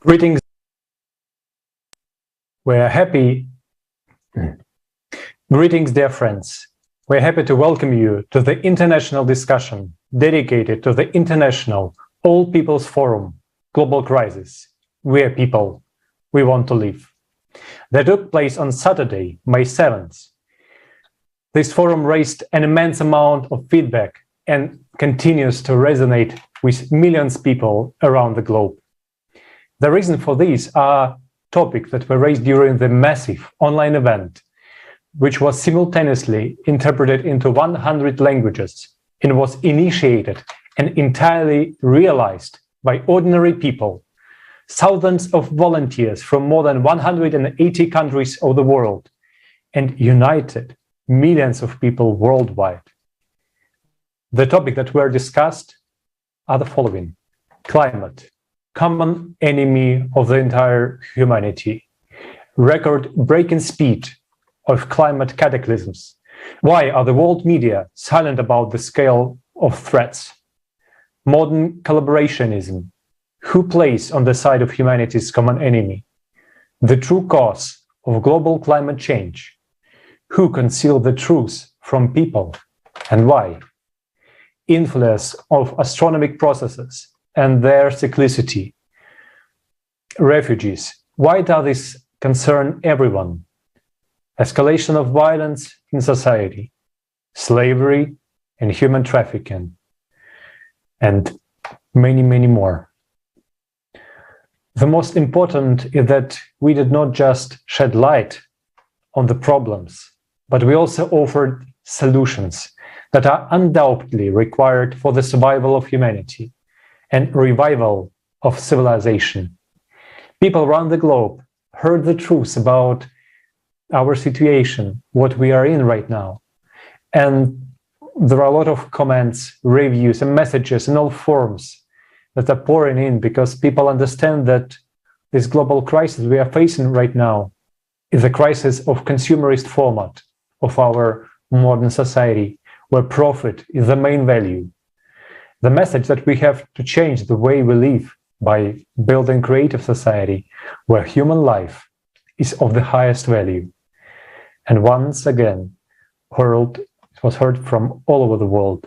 Greetings. Greetings, dear friends. We're happy to welcome you to the international discussion dedicated to the International All Peoples Forum, Global Crisis. We're people. We want to live. That took place on Saturday, May 7th. This forum raised an immense amount of feedback and continues to resonate with millions of people around the globe. The reason for these are topics that were raised during the massive online event, which was simultaneously interpreted into 100 languages and was initiated and entirely realized by ordinary people, thousands of volunteers from more than 180 countries of the world, and united millions of people worldwide. The topics that were discussed are the following: climate, common enemy of the entire humanity, record-breaking speed of climate cataclysms. Why are the world media silent about the scale of threats? Modern collaborationism. Who plays on the side of humanity's common enemy? The true cause of global climate change. Who conceal the truth from people and why? Influence of astronomic processes and their cyclicity. Refugees. Why does this concern everyone? Escalation of violence in society, slavery and human trafficking, and many, many more. The most important is that we did not just shed light on the problems, but we also offered solutions that are undoubtedly required for the survival of humanity and revival of civilization. People around the globe heard the truth about our situation, what we are in right now. And there are a lot of comments, reviews, and messages in all forms that are pouring in because people understand that this global crisis we are facing right now is a crisis of consumerist format of our modern society, where profit is the main value. The message that we have to change the way we live by building creative society where human life is of the highest value. And once again, it was heard from all over the world.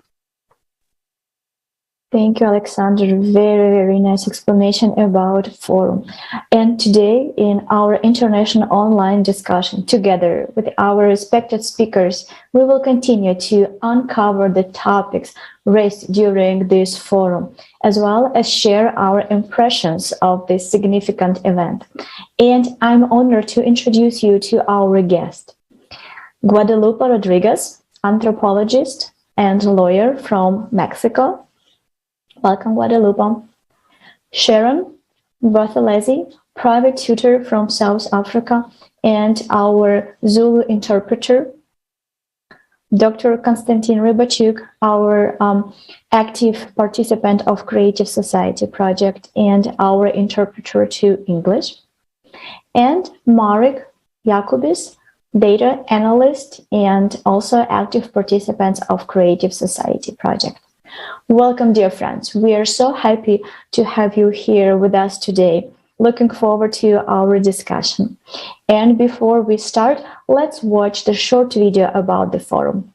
Thank you, Alexander. Very, very nice explanation about forum. And today, in our international online discussion, together with our respected speakers, we will continue to uncover the topics raised during this forum, as well as share our impressions of this significant event. And I'm honored to introduce you to our guest, Guadalupe Rodríguez, anthropologist and lawyer from Mexico. Welcome, Guadalupe. Sherone Buthelezi, private tutor from South Africa and our Zulu interpreter. Dr. Konstantin Rybachuk, our active participant of Creative Society project and our interpreter to English. And Marek Jakubis, data analyst and also active participants of Creative Society project. Welcome, dear friends. We are so happy to have you here with us today. Looking forward to our discussion. And before we start, let's watch the short video about the forum.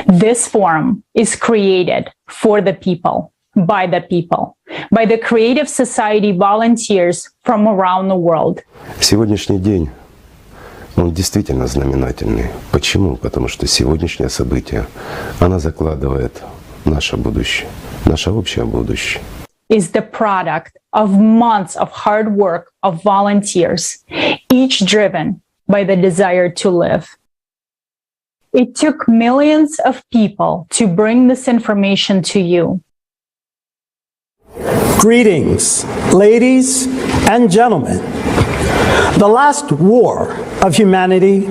This forum is created for the people, by the Creative Society volunteers from around the world. Сегодняшний день, он действительно знаменательный. Почему? Потому что сегодняшнее событие, оно закладывает наше будущее, наше общее будущее. Is the product of months of hard work of volunteers, each driven by the desire to live. It took millions of people to bring this information to you. Greetings, ladies and gentlemen. The last war of humanity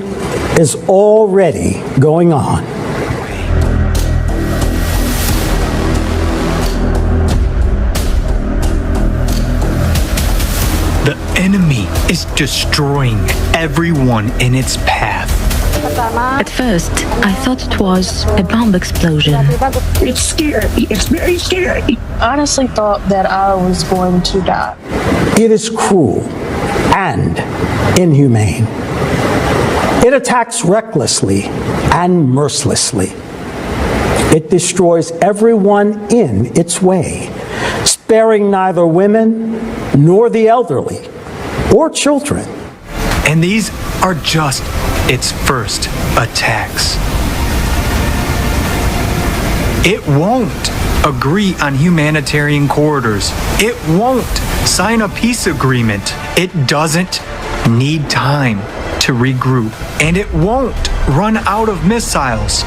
is already going on. The enemy is destroying everyone in its path. At first, I thought it was a bomb explosion. It's scary. It's very scary. I honestly thought that I was going to die. It is cruel and inhumane. It attacks recklessly and mercilessly. It destroys everyone in its way, sparing neither women nor the elderly or children. And these are just its first attacks. It won't agree on humanitarian corridors. It won't sign a peace agreement. It doesn't need time to regroup. And it won't run out of missiles.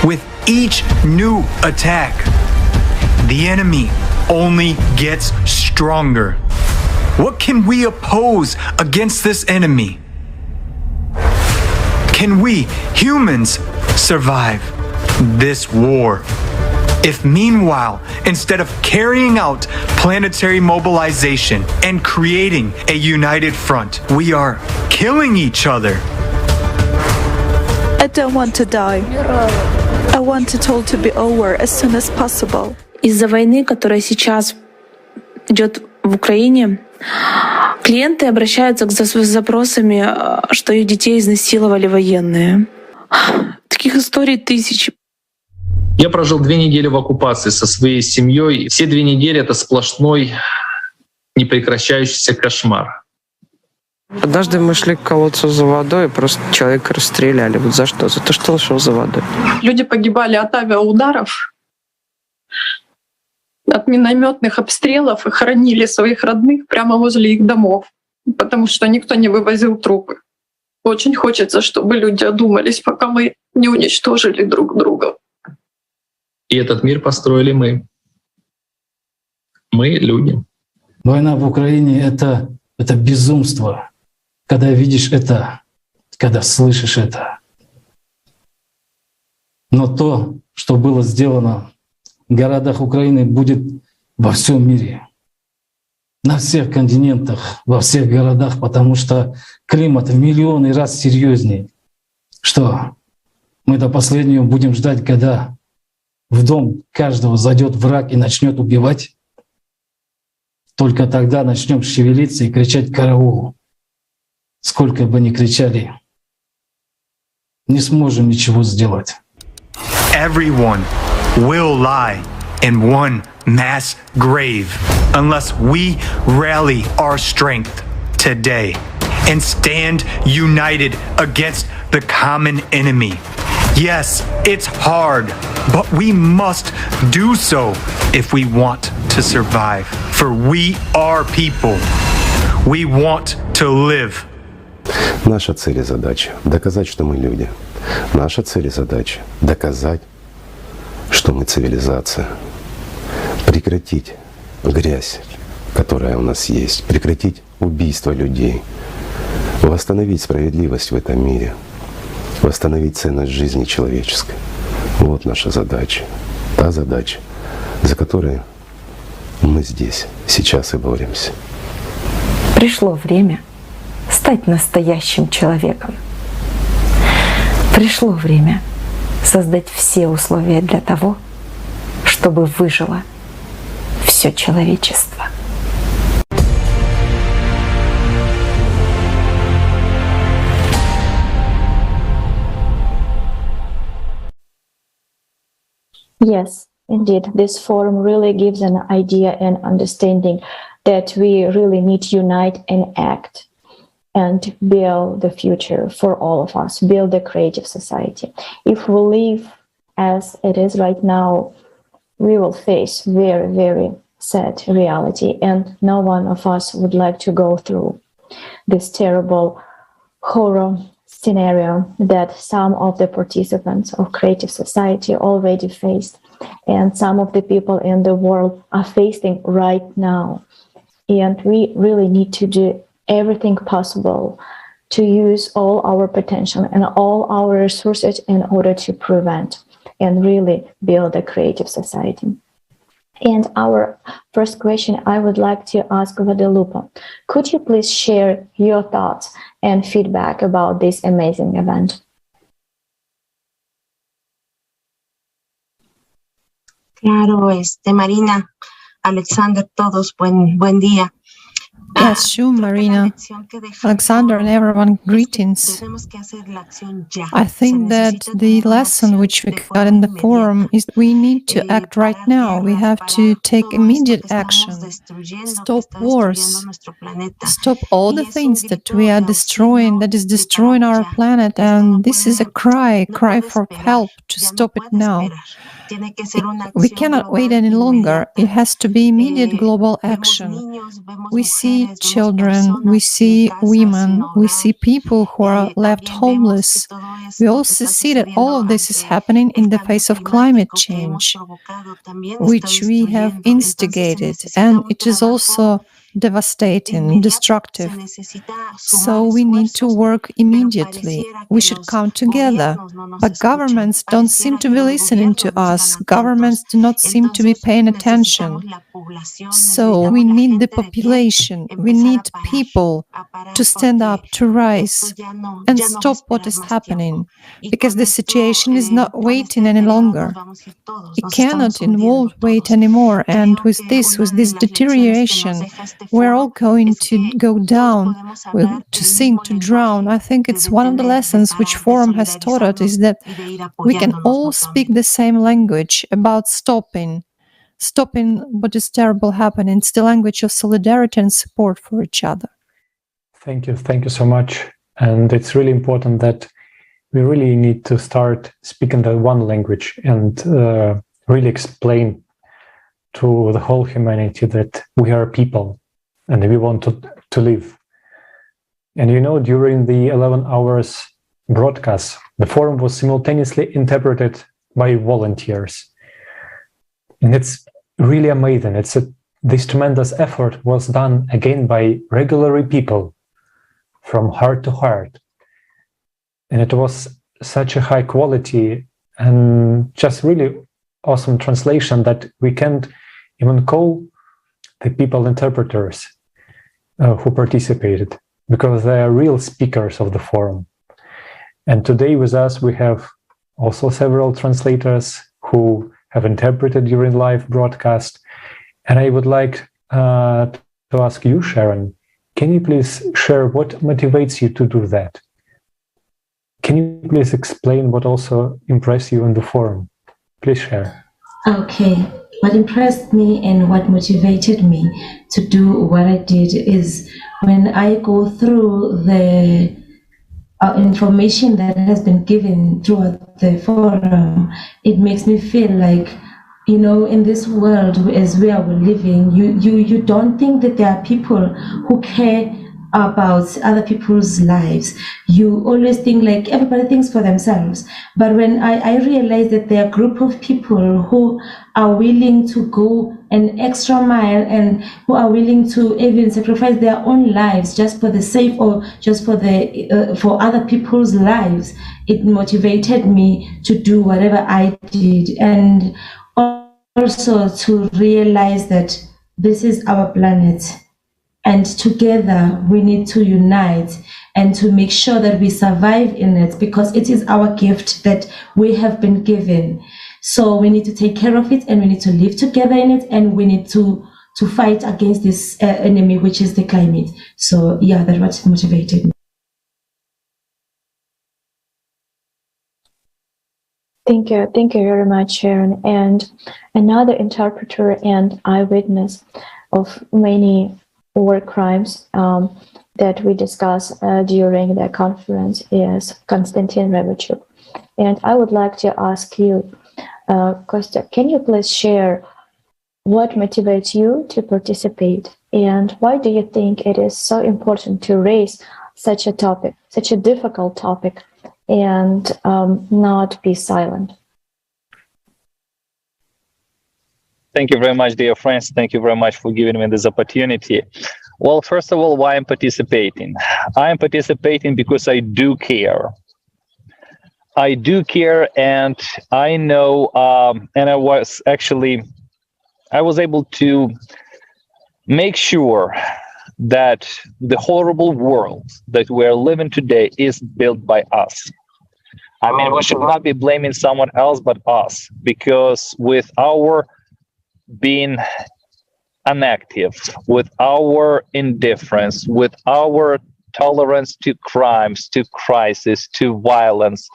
With each new attack, the enemy only gets stronger. What can we oppose against this enemy? Can we, humans, survive this war? If meanwhile, instead of carrying out planetary mobilization and creating a united front, we are killing each other. I don't want to die. I want it all to be over as soon as possible. Из-за войны, которая сейчас идет в Украине, клиенты обращаются с запросами, что их детей изнасиловали военные. Таких историй тысячи. Я прожил 2 недели в оккупации со своей семьей. Все 2 недели — это сплошной, непрекращающийся кошмар. Однажды мы шли к колодцу за водой, и просто человека расстреляли. Вот за что? За то, что он шел за водой. Люди погибали от авиаударов, от минометных обстрелов и хоронили своих родных прямо возле их домов, потому что никто не вывозил трупы. Очень хочется, чтобы люди одумались, пока мы не уничтожили друг друга. И этот мир построили мы. Мы — люди. Война в Украине — это безумство. Когда видишь это, когда слышишь это. Но то, что было сделано в городах Украины, будет во всем мире. На всех континентах, во всех городах, потому что климат в миллионы раз серьезнее. Что мы до последнего будем ждать, когда в дом каждого зайдет враг и начнет убивать? Только тогда начнем шевелиться и кричать «караул». Сколько бы ни кричали, не сможем ничего сделать. Everyone will lie in one mass grave unless we rally our strength today and stand united against the common enemy. Yes, it's hard, but we must do so if we want to survive. For we are people. We want to live. Наша цель и задача — доказать, что мы люди. Наша цель и задача — доказать, что мы цивилизация. Прекратить грязь, которая у нас есть. Прекратить убийство людей. Восстановить справедливость в этом мире. Восстановить ценность жизни человеческой. Вот наша задача. Та задача, за которой мы здесь, сейчас и боремся. Пришло время стать настоящим человеком. Пришло время создать все условия для того, чтобы выжило все человечество. Yes, indeed, this forum really gives an idea and understanding that we really need to unite and act and build the future for all of us, build a creative society. If we live as it is right now, we will face very, very sad reality, and no one of us would like to go through this terrible horror scenario that some of the participants of creative society already faced, and some of the people in the world are facing right now. And we really need to do everything possible to use all our potential and all our resources in order to prevent and really build a creative society. And our first question I would like to ask Guadalupe. Could you please share your thoughts and feedback about this amazing event? Claro, Marina, Alexander, todos, buen día. Yes, sure, Marina, Alexander, and everyone, greetings. I think that the lesson which we got in the forum is that we need to act right now. We have to take immediate action, stop wars, stop all the things that we are destroying, that is destroying our planet. And this is a cry for help to stop it now. We cannot wait any longer. It has to be immediate global action. We see children, we see women, we see people who are left homeless. We also see that all of this is happening in the face of climate change, which we have instigated, and it is also devastating, destructive. So we need to work immediately. We should come together. But governments don't seem to be listening to us. Governments do not seem to be paying attention. So we need the population, we need people to stand up, to rise, and stop what is happening, because the situation is not waiting any longer. It cannot wait anymore, and with this deterioration, we're all going to go down, to sink, to drown. I think it's one of the lessons which Forum has taught us, is that we can all speak the same language about stopping what is terrible happening. It's the language of solidarity and support for each other. Thank you so much. And it's really important that we really need to start speaking that one language and really explain to the whole humanity that we are people and we want to live. And during the 11 hours broadcast, the forum was simultaneously interpreted by volunteers. And it's really amazing. This tremendous effort was done again by regular people from heart to heart. And it was such a high quality and just really awesome translation that we can't even call the people interpreters who participated, because they are real speakers of the forum. And today with us, we have also several translators who have interpreted during live broadcast. And I would like to ask you, Sharon, can you please share what motivates you to do that? Can you please explain what also impressed you in the forum? Please share. Okay. What impressed me and what motivated me to do what I did is when I go through the information that has been given throughout the forum, it makes me feel like, in this world as we are living, you don't think that there are people who care about other people's lives. You always think like everybody thinks for themselves. But when I realized that there are a group of people who are willing to go an extra mile and who are willing to even sacrifice their own lives just for the sake or just for for other people's lives, it motivated me to do whatever I did, and also to realize that this is our planet. And together we need to unite and to make sure that we survive in it, because it is our gift that we have been given. So we need to take care of it, and we need to live together in it, and we need to fight against this enemy, which is the climate. So yeah, that's what motivated me. Thank you very much, Sharon. And another interpreter and eyewitness of many war crimes that we discussed during the conference is Konstantin Rybachuk. And I would like to ask you, Kosta, can you please share what motivates you to participate, and why do you think it is so important to raise such a topic, such a difficult topic, and not be silent? Thank you very much, dear friends. Thank you very much for giving me this opportunity. Well, first of all, why I'm participating? I'm participating because I do care. I do care, and I know, and I was actually I was able to make sure that the horrible world that we're living today is built by us. I mean, we should not be blaming someone else but us, because with our being inactive, with our indifference, with our tolerance to crimes, to crisis, to violence,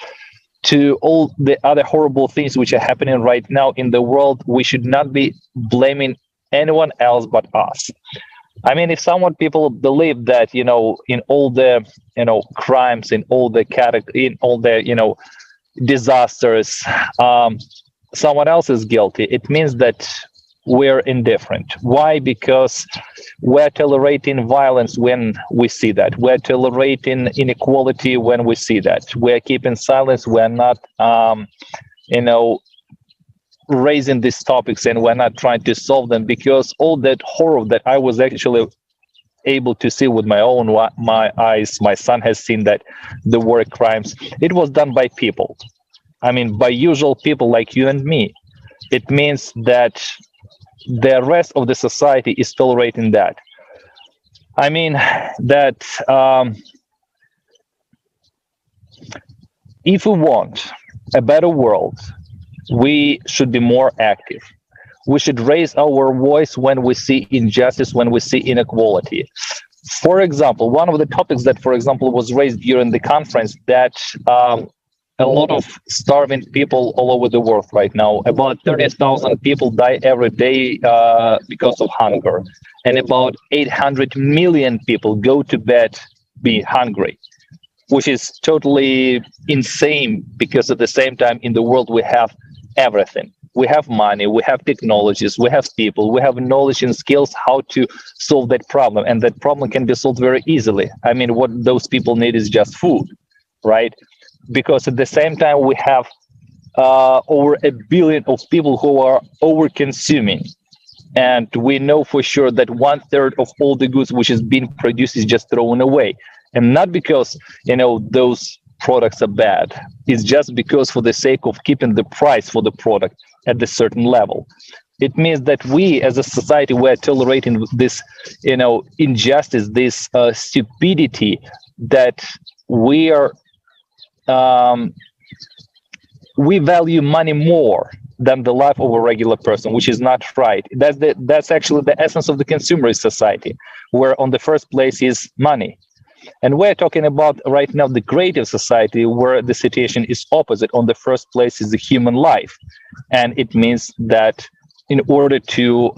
to all the other horrible things which are happening right now in the world, we should not be blaming anyone else but us. I mean, if people believe that, in all the, crimes, in all the disasters, someone else is guilty, it means that we're indifferent. Why? Because we're tolerating violence when we see that. We're tolerating inequality when we see that. We're keeping silence. We're not, raising these topics, and we're not trying to solve them, because all that horror that I was actually able to see with my eyes, my son has seen that the war crimes, it was done by people. I mean, by usual people like you and me. It means that the rest of the society is tolerating that. I mean, that if we want a better world, we should be more active. We should raise our voice when we see injustice, when we see inequality. For example, one of the topics that, for example, was raised during the conference, that a lot of starving people all over the world right now. About 30,000 people die every day because of hunger. And about 800 million people go to bed being hungry, which is totally insane, because at the same time in the world we have everything. We have money, we have technologies, we have people, we have knowledge and skills how to solve that problem. And that problem can be solved very easily. I mean, what those people need is just food, right? Because at the same time, we have over 1 billion of people who are over-consuming. And we know for sure that 1/3 of all the goods which is being produced is just thrown away. And not because, those products are bad. It's just because for the sake of keeping the price for the product at a certain level. It means that we as a society, we're tolerating this, injustice, this stupidity, that we are, we value money more than the life of a regular person, which is not right. That's actually the essence of the consumerist society, where on the first place is money. And we're talking about right now the creative society, where the situation is opposite. On the first place is the human life. And it means that in order to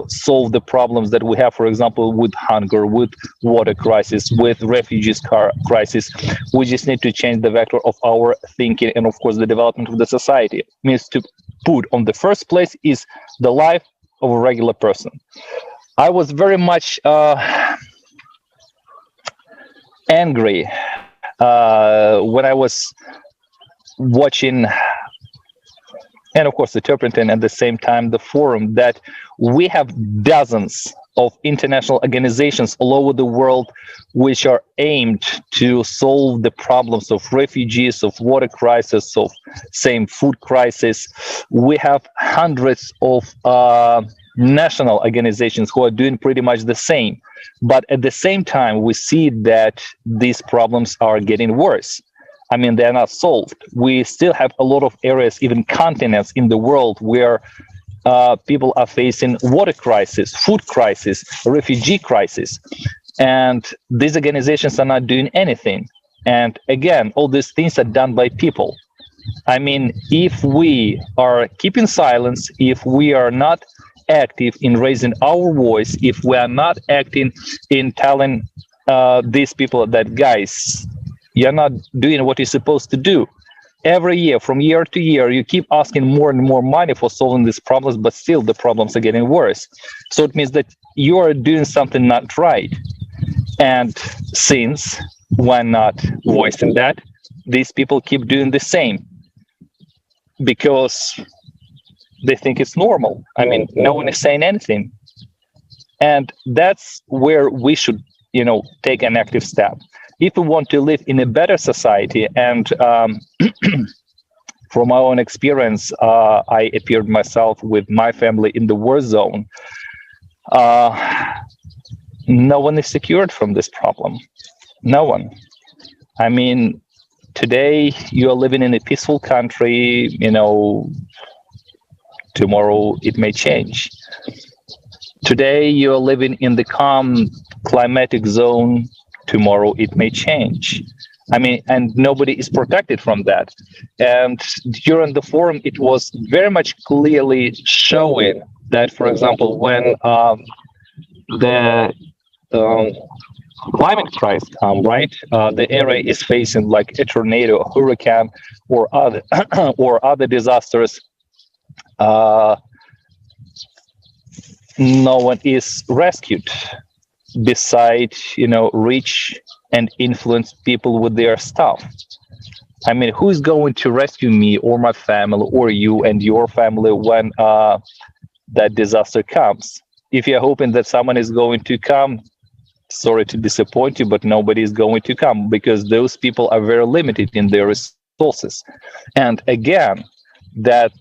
solve the problems that we have, for example, with hunger, with water crisis, with refugees crisis, we just need to change the vector of our thinking and, of course, the development of the society. It means to put on the first place is the life of a regular person. I was very much angry when I was watching and of course interpreting at the same time the forum, that we have dozens of international organizations all over the world which are aimed to solve the problems of refugees, of water crisis, of same food crisis. We have hundreds of national organizations who are doing pretty much the same. But at the same time, we see that these problems are getting worse. I mean, they're not solved. We still have a lot of areas, even continents in the world, where people are facing water crisis, food crisis, refugee crisis. And these organizations are not doing anything. And again, all these things are done by people. I mean, if we are keeping silence, if we are not active in raising our voice, if we are not acting in telling these people that, guys, you're not doing what you're supposed to do. Every year, from year to year, you keep asking more and more money for solving these problems, but still the problems are getting worse. So it means that you are doing something not right. And since we're not voicing that, these people keep doing the same because they think it's normal. I mean, no one is saying anything. And that's where we should, take an active step. If we want to live in a better society and From my own experience, I appeared myself with my family in the war zone. No one is secured from this problem. No one. I mean, today you are living in a peaceful country, you know, tomorrow it may change. Today you are living in the calm climatic zone, tomorrow it may change. I mean, and nobody is protected from that. And during the forum, it was very much clearly showing that, for example, when the climate crisis comes, right, the area is facing like a tornado, a hurricane, or other or other disasters. No one is rescued besides, you know, rich and influence people with their stuff. I mean, who's going to rescue me or my family or you and your family when that disaster comes? If you're hoping that someone is going to come, sorry to disappoint you, but nobody is going to come because those people are very limited in their resources. And again, that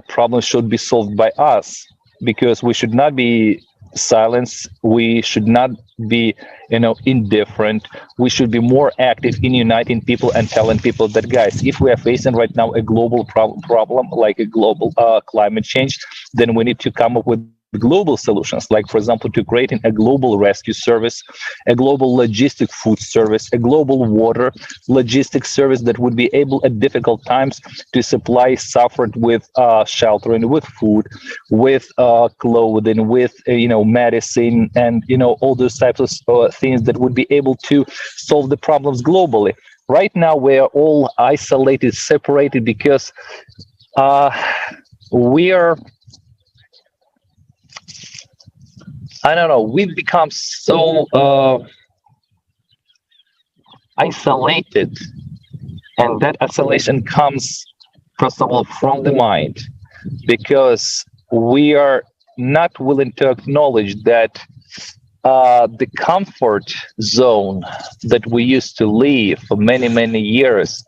problem should be solved by us, because we should not be silenced. We should not be, you know, indifferent. We should be more active in uniting people and telling people that, guys, if we are facing right now a global problem like a global climate change, then we need to come up with global solutions, like, for example, to creating a global rescue service, a global logistic food service, a global water logistic service that would be able at difficult times to supply suffered with sheltering, with food, with clothing, with you know, medicine, and you know, all those types of things that would be able to solve the problems globally. Right now we are all isolated, separated, because we are, I don't know, we've become so isolated, and that isolation comes, first of all, from the mind, because we are not willing to acknowledge that the comfort zone that we used to live for many, many years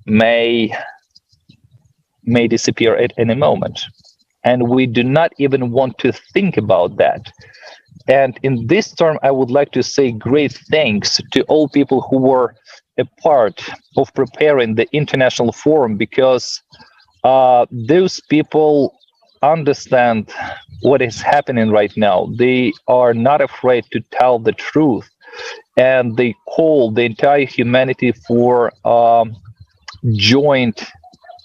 may disappear at any moment. And we do not even want to think about that. And in this term, I would like to say great thanks to all people who were a part of preparing the international forum, because those people understand what is happening right now. They are not afraid to tell the truth, and they call the entire humanity for joint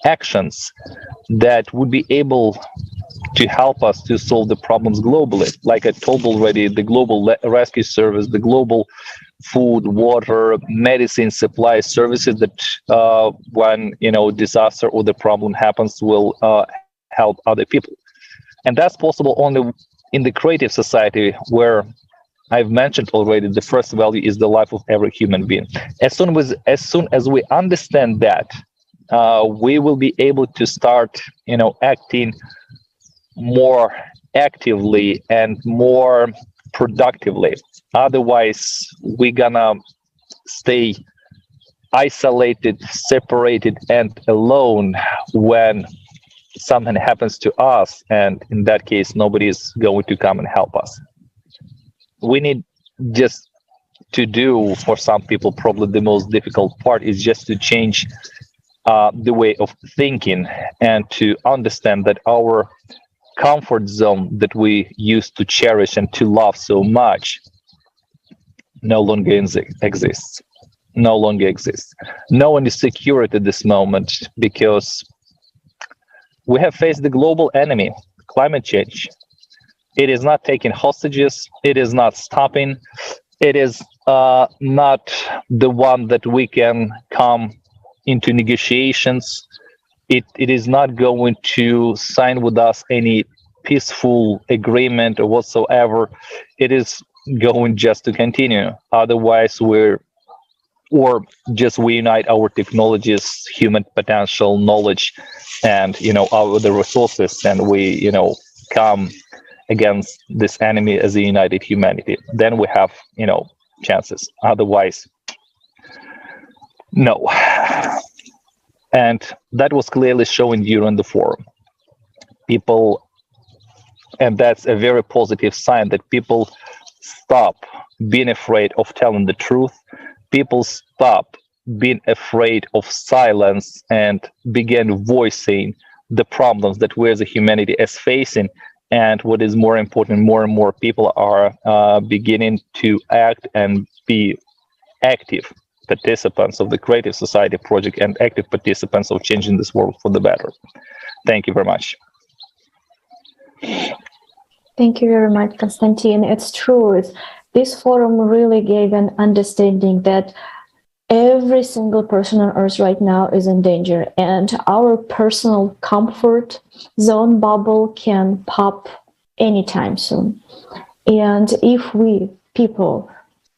actions that would be able to help us to solve the problems globally. Like I told already, the global rescue service, the global food, water, medicine supply services that when, you know, disaster or the problem happens will help other people. And that's possible only in the creative society, where I've mentioned already, the first value is the life of every human being. As soon as we understand that, we will be able to start, you know, acting more actively and more productively. Otherwise, we're gonna stay isolated, separated, and alone when something happens to us, and in that case, nobody is going to come and help us. We need just to do, for some people, probably the most difficult part is just to change the way of thinking and to understand that our comfort zone that we used to cherish and to love so much no longer exists. No longer exists. No one is secure at this moment, because we have faced the global enemy, climate change. It is not taking hostages. It is not stopping. It is not the one that we can come into negotiations. It is not going to sign with us any peaceful agreement or whatsoever. It is going just to continue. Otherwise, we unite our technologies, human potential, knowledge, and the resources, and we come against this enemy as a united humanity. Then we have chances. Otherwise, No. And that was clearly shown during the forum. People, and that's a very positive sign that people stop being afraid of telling the truth. People stop being afraid of silence and began voicing the problems that we as a humanity is facing. And what is more important, more and more people are beginning to act and be active participants of the Creative Society project and active participants of changing this world for the better. Thank you very much. Thank you very much, Konstantin. It's true. This forum really gave an understanding that every single person on Earth right now is in danger, and our personal comfort zone bubble can pop anytime soon. And if we, people,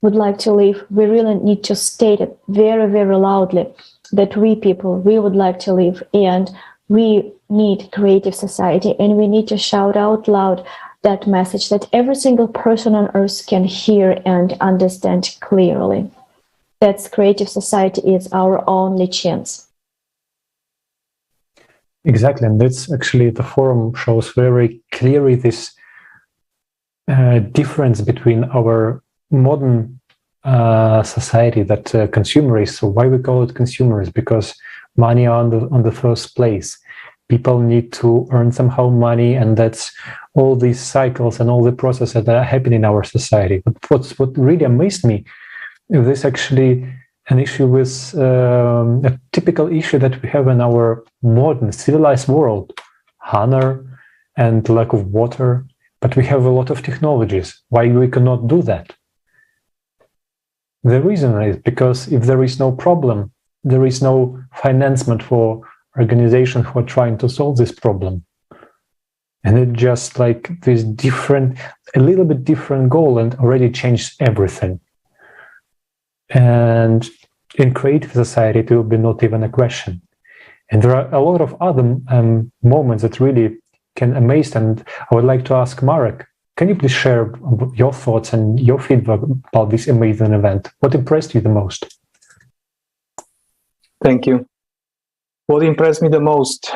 would like to live, we really need to state it very, very loudly that we people, we would like to live, and we need creative society, and we need to shout out loud that message that every single person on Earth can hear and understand clearly. That's creative society is our only chance. Exactly, and that's actually the forum shows very clearly this difference between our modern society that consumerist. So why we call it consumerist? Because money on the first place. People need to earn somehow money, and that's all these cycles and all the processes that are happening in our society. But what really amazed me is this actually an issue with a typical issue that we have in our modern civilized world: hunger and lack of water. But we have a lot of technologies. Why we cannot do that? The reason is because if there is no problem, there is no financement for organizations who are trying to solve this problem. And it just like this a little bit different goal, and already changed everything. And in creative society, it will be not even a question. And there are a lot of other moments that really can amaze. And I would like to ask Marek, can you please share your thoughts and your feedback about this amazing event? What impressed you the most? Thank you. What impressed me the most,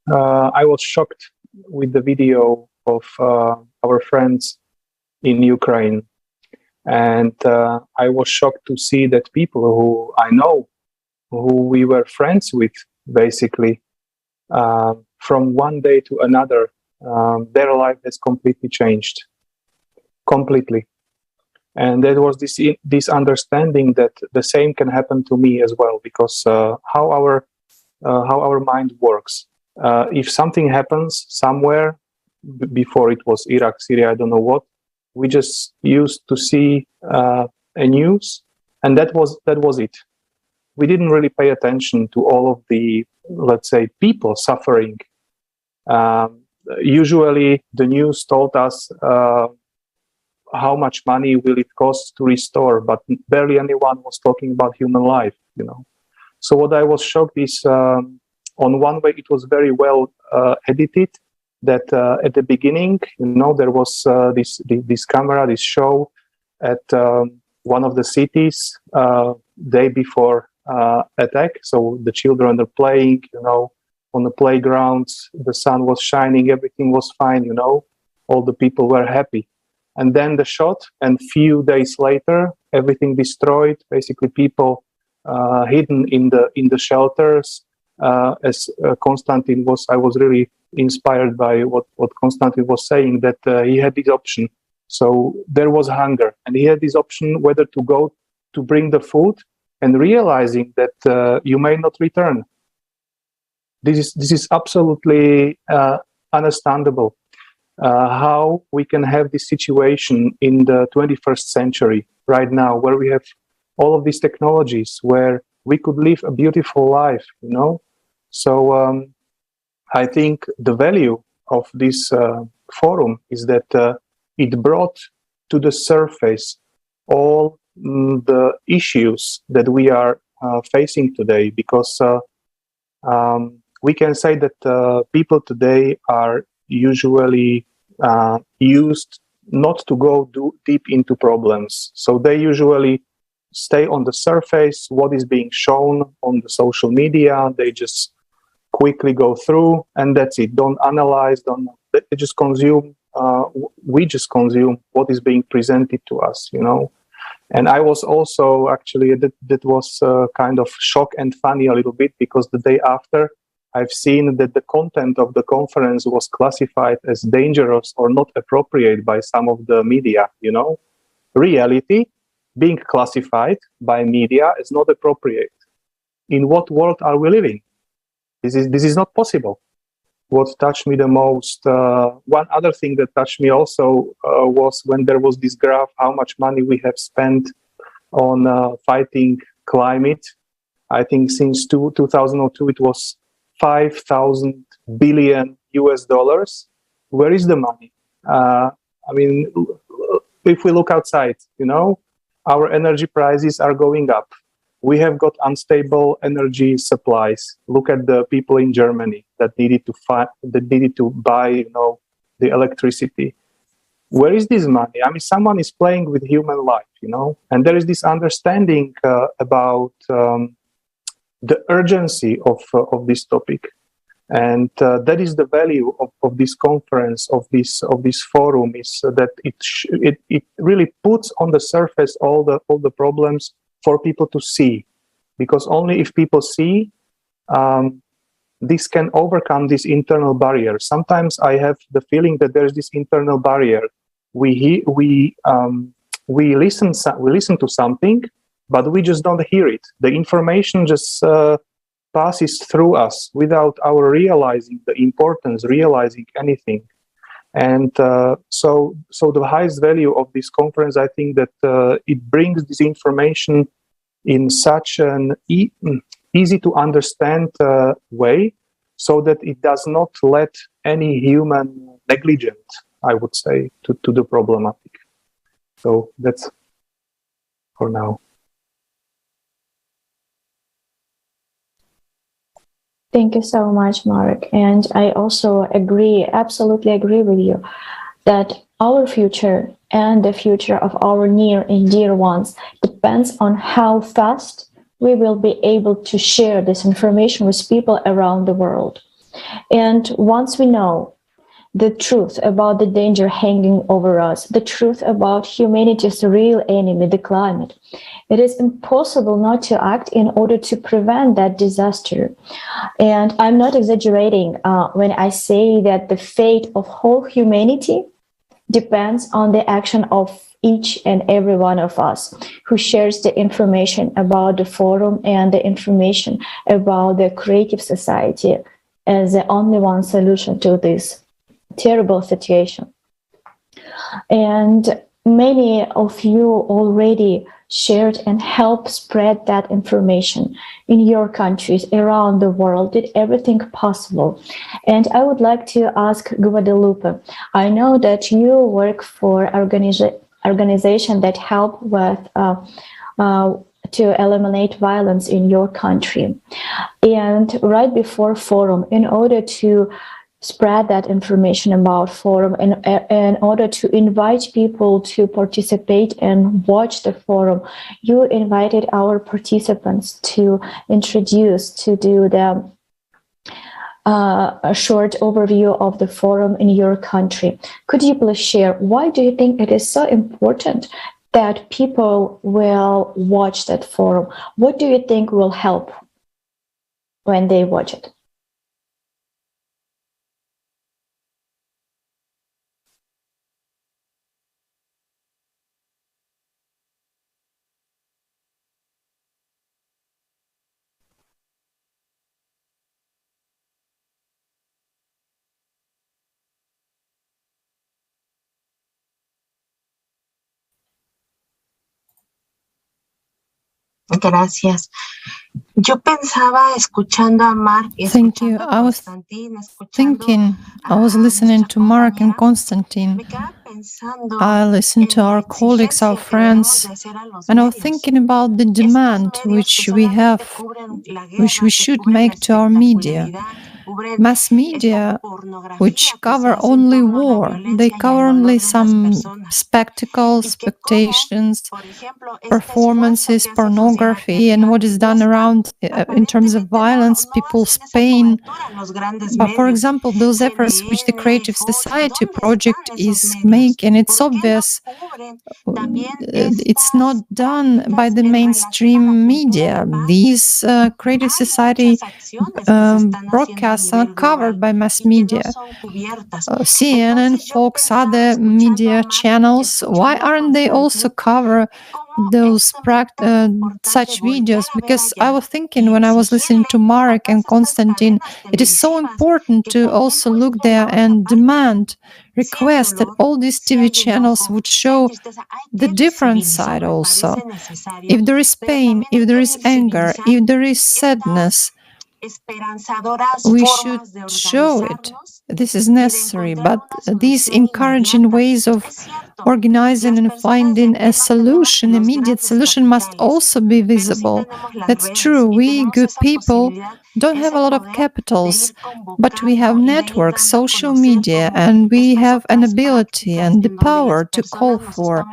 I was shocked with the video of our friends in Ukraine. And I was shocked to see that people who I know, who we were friends with, basically, from one day to another, their life has completely changed. Completely. And there was this understanding that the same can happen to me as well, because how our mind works. If something happens somewhere, before it was Iraq, Syria, I don't know what, we just used to see a news, and that was it. We didn't really pay attention to all of the, let's say, people suffering. Usually, the news told us how much money will it cost to restore, but barely anyone was talking about human life. So what I was shocked is, on one way, it was very well edited. That at the beginning, there was this camera, this show at one of the cities day before attack. So the children are playing, on the playgrounds. The sun was shining, everything was fine, all the people were happy. And then the shot, and few days later, everything destroyed. Basically, people hidden in the shelters. As Konstantin was, I was really inspired by what Konstantin was saying, that he had this option. So there was hunger, and he had this option whether to go to bring the food, and realizing that you may not return. This is absolutely understandable. How we can have this situation in the 21st century right now, where we have all of these technologies, where we could live a beautiful life, So I think the value of this forum is that it brought to the surface all the issues that we are facing today, because we can say that people today are usually used not to go deep into problems. So they usually stay on the surface, what is being shown on the social media. They just quickly go through, and that's it. Don't analyze, they just consume. We just consume what is being presented to us, you know. And I was also actually, that was kind of shock and funny a little bit, because the day after, I've seen that the content of the conference was classified as dangerous or not appropriate by some of the media, you know. Reality being classified by media is not appropriate. In what world are we living? This is not possible. What touched me the most, one other thing that touched me also was when there was this graph, how much money we have spent on fighting climate. I think since 2002, it was 5,000 billion US dollars. Where is the money? I mean, if we look outside, you know, our energy prices are going up. We have got unstable energy supplies. Look at the people in Germany that needed to buy, you know, the electricity. Where is this money? I mean, someone is playing with human life, you know, and there is this understanding about the urgency of this topic, and that is the value of this conference, of this forum, is that it really puts on the surface all the problems for people to see, because only if people see, this can overcome this internal barrier. Sometimes I have the feeling that there's this internal barrier. We listen to something, but we just don't hear it. The information just passes through us without our realizing the importance, realizing anything. And so the highest value of this conference, I think that it brings this information in such an easy to understand way, so that it does not let any human negligent, I would say, to the problematic. So that's for now. Thank you so much, Marek. And I also absolutely agree with you, that our future and the future of our near and dear ones depends on how fast we will be able to share this information with people around the world. And once we know the truth about the danger hanging over us, the truth about humanity's real enemy, the climate, it is impossible not to act in order to prevent that disaster. And I'm not exaggerating when I say that the fate of whole humanity depends on the action of each and every one of us who shares the information about the forum and the information about the creative society as the only one solution to this terrible situation. And many of you already shared and helped spread that information in your countries around the world, did everything possible. And I would like to ask Guadalupe, I know that you work for organization that help with to eliminate violence in your country. And right before forum, in order to spread that information about forum, in order to invite people to participate and watch the forum, you invited our participants to introduce, to do the a short overview of the forum in your country. Could you please share, why do you think it is so important that people will watch that forum? What do you think will help when they watch it? Gracias. Yo pensaba, escuchando a Mark, Thank you. I was thinking, I was listening to Mark and Konstantin. I listened to our colleagues, our friends, and I was thinking about the demand which we have, which we should make to our media. mass media which cover only war. They cover only some spectacle, expectations, performances, pornography, and what is done around in terms of violence, people's pain. But for example, those efforts which the Creative Society project is making, it's obvious it's not done by the mainstream media. These Creative Society broadcasts are covered by mass media. CNN, Fox, other media channels, why aren't they also cover those such videos? Because I was thinking when I was listening to Marek and Konstantin, it is so important to also look there and request that all these TV channels would show the different side also. If there is pain, if there is anger, if there is sadness, we should show it. This is necessary, but these encouraging ways of organizing and finding a solution, immediate solution, must also be visible. That's true. We good people don't have a lot of capitals, but we have networks, social media, and we have an ability and the power to call for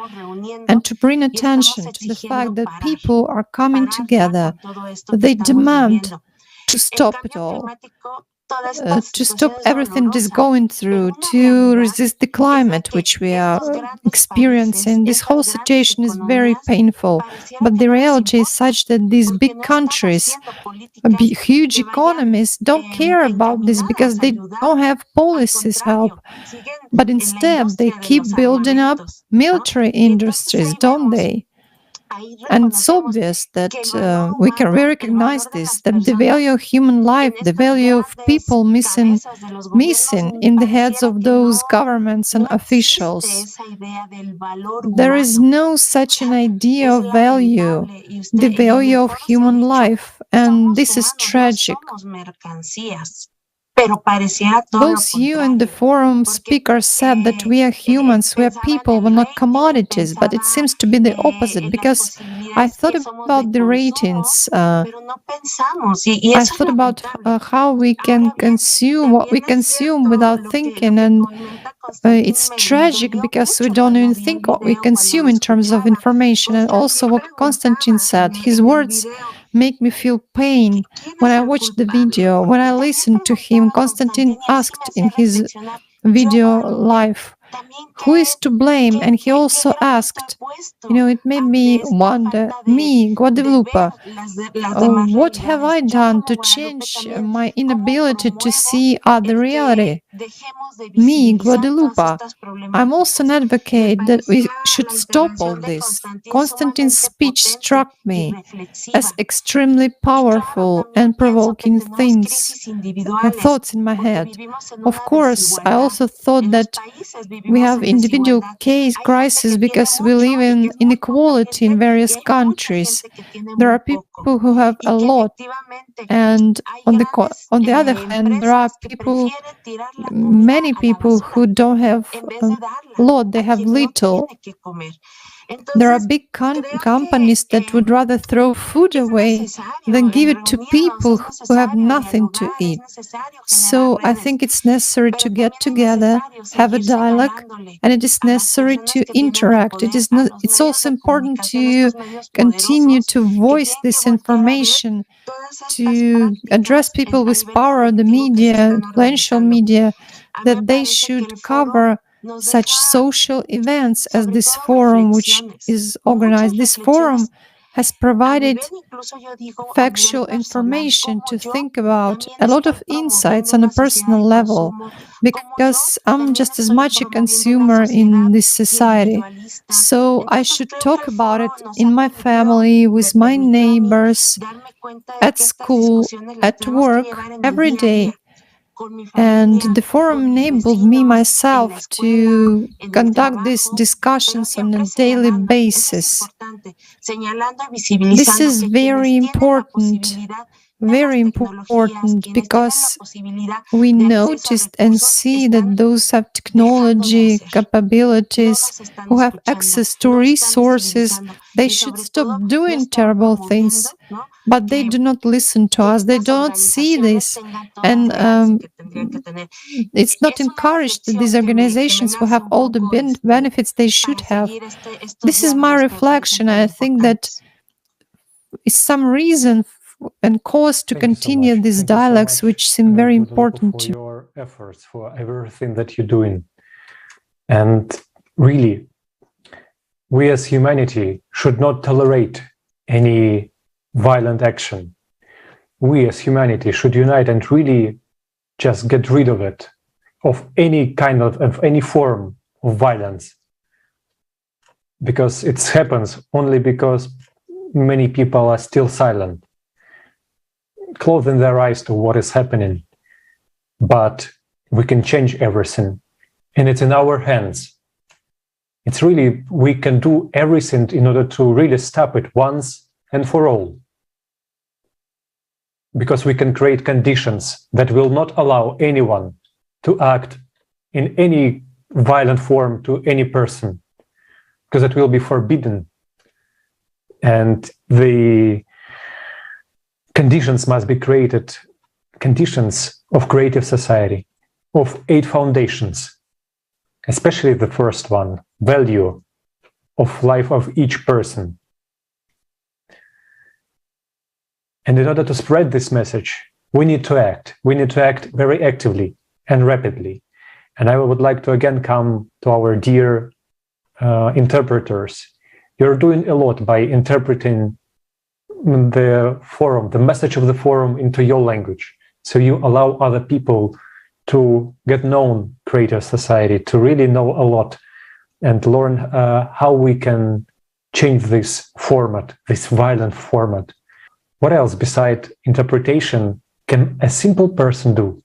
and to bring attention to the fact that people are coming together. They demand to stop it all, to stop everything just going through, to resist the climate which we are experiencing. This whole situation is very painful, but the reality is such that these big countries, huge economies, don't care about this because they don't have policies help, but instead they keep building up military industries, don't they? And it's obvious that we can recognize this, that the value of human life, the value of people missing in the heads of those governments and officials. There is no such an idea of value, the value of human life, and this is tragic. Both you and the forum speakers said that we are humans, we are people, we're not commodities, but it seems to be the opposite, because I thought about the ratings. I thought about how we can consume what we consume without thinking, and it's tragic because we don't even think what we consume in terms of information. And also what Konstantin said, his words make me feel pain when I watch the video. When I listen to him, Konstantin asked in his video live, who is to blame? And he also asked, it made me wonder, me, Guadalupe, what have I done to change my inability to see other reality? Me, Guadalupe, I'm also an advocate that we should stop all this. Konstantin's speech struck me as extremely powerful and provoking thoughts in my head. Of course, I also thought that we have individual case crisis because we live in inequality in various countries. There are people who have a lot, and on the other hand, there are many people who don't have a lot, they have little. There are big companies that would rather throw food away than give it to people who have nothing to eat. So I think it's necessary to get together, have a dialogue, and it is necessary to interact. It's also important to continue to voice this information, to address people with power, the media, influential media, that they should cover such social events as this forum, which is organized. This forum has provided factual information to think about, a lot of insights on a personal level, because I'm just as much a consumer in this society. So I should talk about it in my family, with my neighbors, at school, at work, every day. And the forum enabled me myself to conduct these discussions on a daily basis. This is very important, because we noticed and see that those have technology, capabilities, who have access to resources, they should stop doing terrible things. but they do not listen to us. They don't see this. And it's not encouraged that these organizations who have all the benefits they should have. This is my reflection. I think that is some reason and cause to continue these dialogues, which seem very important to your efforts, for everything that you're doing. And really, we as humanity should not tolerate any violent action. We as humanity should unite and really just get rid of it, of any kind of any form of violence. Because it happens only because many people are still silent, closing their eyes to what is happening. But we can change everything, and it's in our hands. It's really, we can do everything in order to really stop it once and for all. Because we can create conditions that will not allow anyone to act in any violent form to any person, because it will be forbidden. And the conditions must be created, conditions of creative society, of 8 foundations, especially the first one, value of life of each person. And in order to spread this message, we need to act. We need to act very actively and rapidly. And I would like to again come to our dear interpreters. You're doing a lot by interpreting the forum, the message of the forum into your language. So you allow other people to get known creative society, to really know a lot and learn how we can change this format, this violent format. What else besides interpretation can a simple person do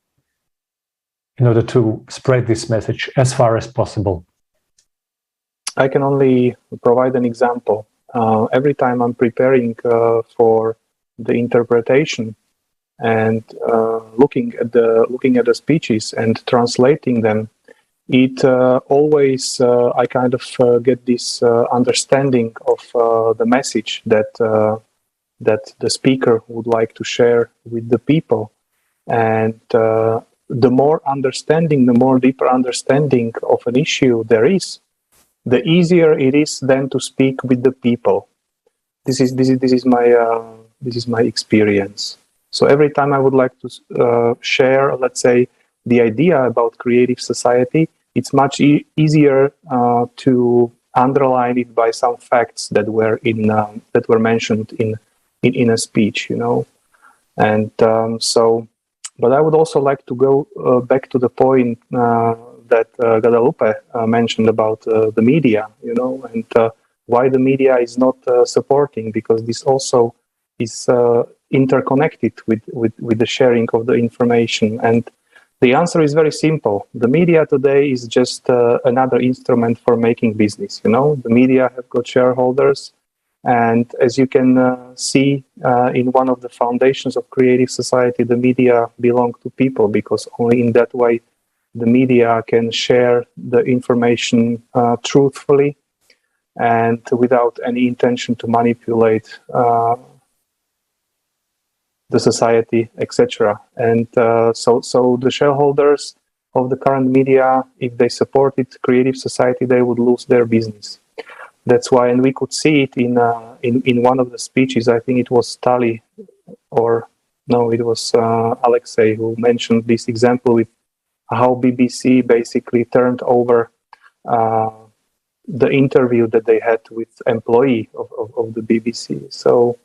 in order to spread this message as far as possible? I can only provide an example. Every time I'm preparing for the interpretation and looking at the speeches and translating them, it always I kind of get this understanding of the message that the speaker would like to share with the people. And the more understanding, the more deeper understanding of an issue there is, the easier it is then to speak with the people. This is my experience. So every time I would like to share, let's say, the idea about creative society, it's much easier to underline it by some facts that were mentioned in a speech, you know. And but I would also like to go back to the point that Guadalupe mentioned about the media, you know, and why the media is not supporting, because this also is interconnected with the sharing of the information. And the answer is very simple. The media today is just another instrument for making business, you know. The media have got shareholders, and as you can see in one of the foundations of creative society, the media belong to people, because only in that way the media can share the information truthfully and without any intention to manipulate the society, etc. And so the shareholders of the current media, if they supported creative society, they would lose their business. That's why, and we could see it in one of the speeches. I think it was Tali, or no, it was Alexei who mentioned this example with how BBC basically turned over the interview that they had with employee of the BBC. So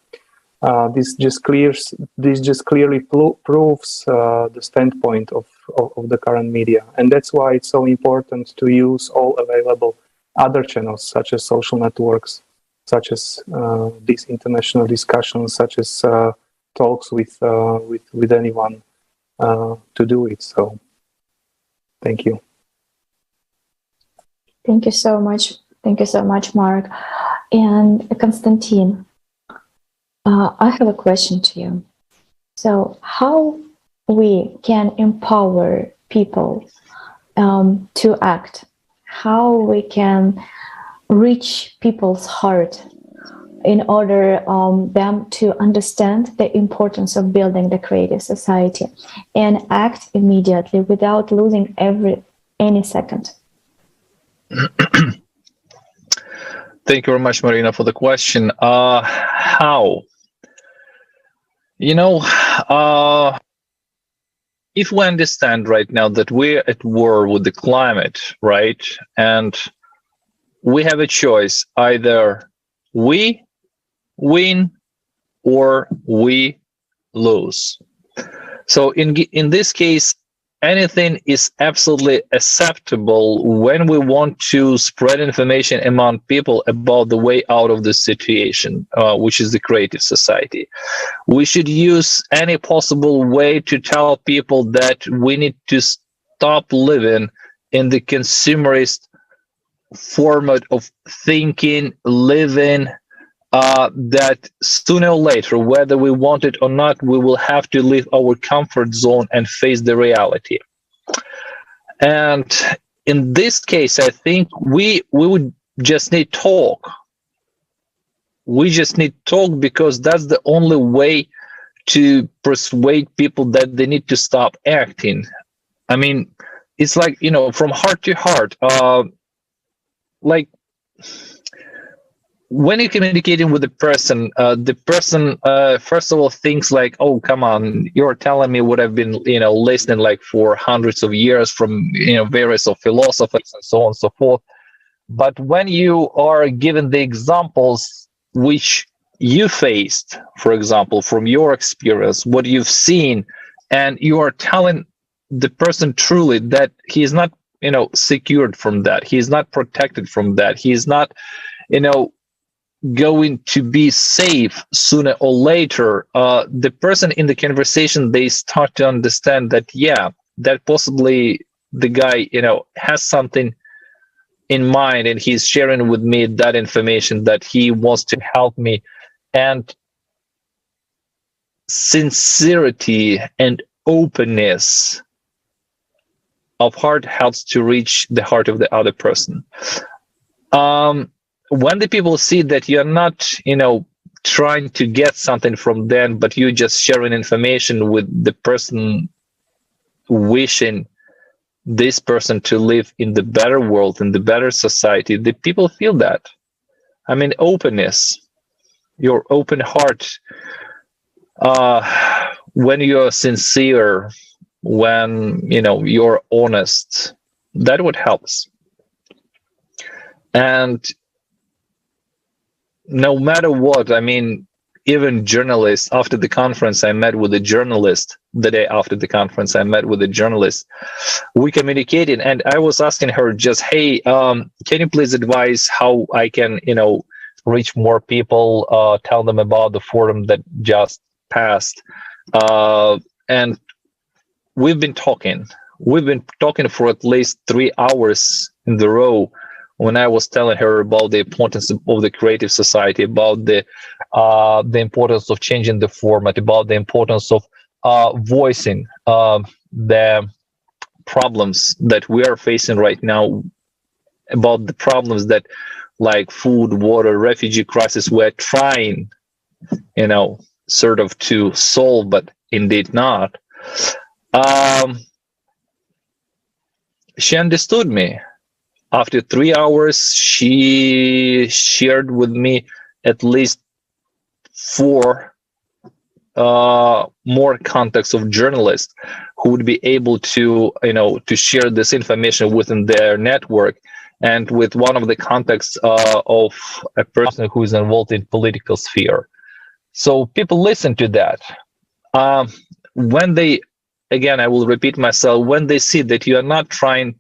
this just clearly proves the standpoint of the current media, and that's why it's so important to use all available other channels, such as social networks, such as these international discussions, such as talks with anyone to do it. So. Thank you. Thank you so much. Thank you so much, Marek. And Konstantin, I have a question to you. So how we can empower people to act, how we can reach people's heart in order them to understand the importance of building the creative society and act immediately without losing any second. Thank you very much, Marina, for the question. How? If we understand right now that we're at war with the climate, right, and we have a choice, either we win or we lose. So in this case, anything is absolutely acceptable when we want to spread information among people about the way out of the situation, which is the creative society. We should use any possible way to tell people that we need to stop living in the consumerist format of thinking, living, that sooner or later, whether we want it or not, we will have to leave our comfort zone and face the reality. And in this case, I think we would just need talk. We just need talk because that's the only way to persuade people that they need to stop acting. I mean, it's like, from heart to heart, like, when you're communicating with the person first of all thinks like, oh, come on, you're telling me what I've been listening like for hundreds of years from various of philosophers and so on and so forth. But when you are given the examples which you faced, for example, from your experience, what you've seen, and you are telling the person truly that he is not secured from that, he is not protected from that, he is not going to be safe sooner or later, the person in the conversation, they start to understand that, yeah, that possibly the guy, has something in mind and he's sharing with me that information that he wants to help me. And sincerity and openness of heart helps to reach the heart of the other person. When the people see that you're not, trying to get something from them, but you're just sharing information with the person, wishing this person to live in the better world, in the better society, the people feel that. I mean, openness, your open heart, when you're sincere, when, you're honest, that would help us. And no matter what, I mean, even journalists, after the conference, I met with a journalist. The day after the conference, I met with a journalist. We communicated, and I was asking her just, hey, can you please advise how I can, reach more people, tell them about the forum that just passed. And we've been talking for at least 3 hours in a row, when I was telling her about the importance of the creative society, about the importance of changing the format, about the importance of voicing the problems that we are facing right now, about the problems that, like food, water, refugee crisis, we're trying, sort of to solve, but indeed not. She understood me. After 3 hours, she shared with me at least 4 more contacts of journalists who would be able to, to share this information within their network. And with one of the contacts of a person who is involved in political sphere. So people listen to that. When they, again, I will repeat myself, when they see that you are not trying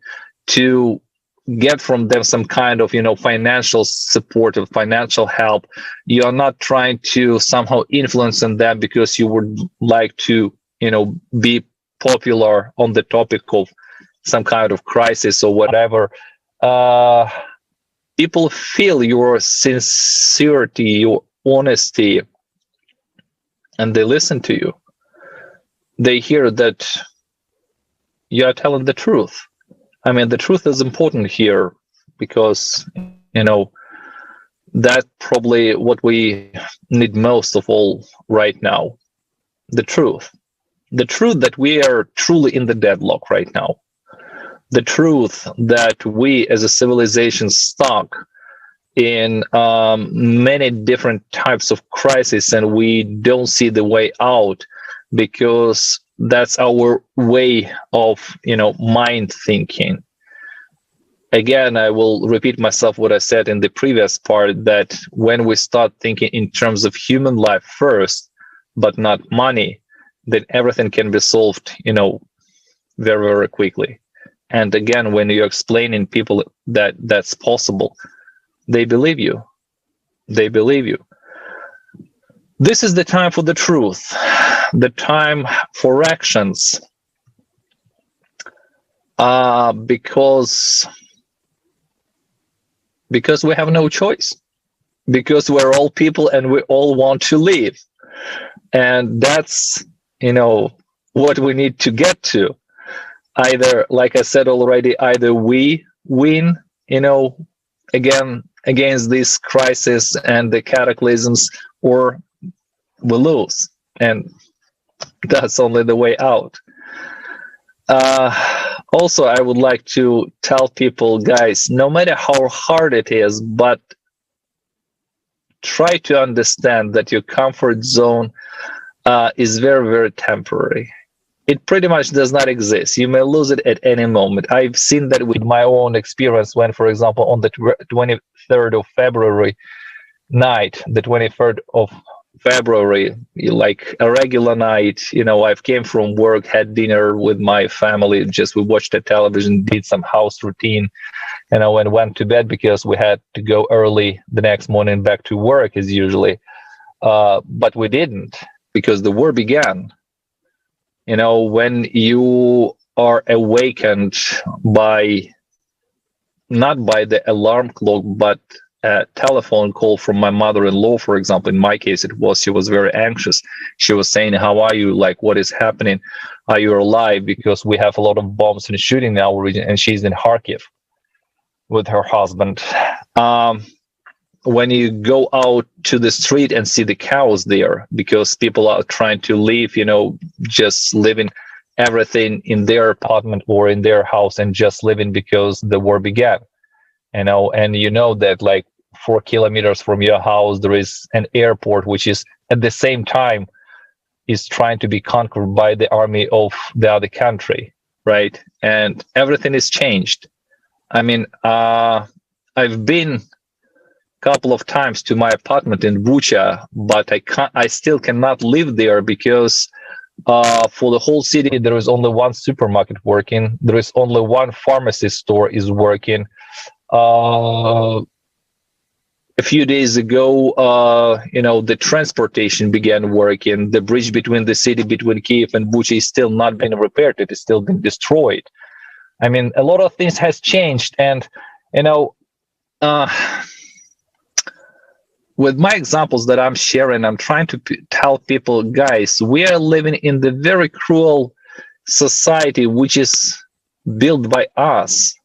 to get from them some kind of, financial support or financial help, you are not trying to somehow influence on them because you would like to, be popular on the topic of some kind of crisis or whatever. People feel your sincerity, your honesty, and they listen to you. They hear that you are telling the truth. I mean, the truth is important here because, That's probably what we need most of all right now. The truth that we are truly in the deadlock right now. The truth that we as a civilization stuck in many different types of crises, and we don't see the way out because that's our way of, mind thinking. Again, I will repeat myself what I said in the previous part, that when we start thinking in terms of human life first, but not money, then everything can be solved, very, very quickly. And again, when you're explaining people that that's possible, they believe you. They believe you. This is the time for the truth, the time for actions, because we have no choice, because we're all people and we all want to live. And that's, what we need to get to. Either, like I said already, either we win, again, against this crisis and the cataclysms, or we lose. And that's only the way out. Also, I would like to tell people, guys, no matter how hard it is, but try to understand that your comfort zone is very, very temporary. It pretty much does not exist. You may lose it at any moment. I've seen that with my own experience when, for example, on the 23rd of February night, the 23rd of February, like a regular night, I've came from work, had dinner with my family, we watched the television, did some house routine, and went to bed because we had to go early the next morning back to work as usually. But we didn't, because the war began. When you are awakened not by the alarm clock, but a telephone call from my mother-in-law, for example, in my case, she was very anxious. She was saying, how are you? Like, what is happening? Are you alive? Because we have a lot of bombs and shooting in our region, and she's in Kharkiv with her husband. When you go out to the street and see the chaos there, because people are trying to leave, just living everything in their apartment or in their house and just living because the war began, and that like 4 kilometers from your house, there is an airport, which is at the same time is trying to be conquered by the army of the other country, right? And everything is changed. I mean, I've been couple of times to my apartment in Bucha, but I still cannot live there because for the whole city there is only one supermarket working, there is only one pharmacy store is working. A few days ago, the transportation began working. The bridge between the city, between Kiev and Bucha, is still not been repaired. It is still been destroyed. I mean, a lot of things has changed, and with my examples that I'm sharing, I'm trying to tell people, guys, we are living in the very cruel society which is built by us,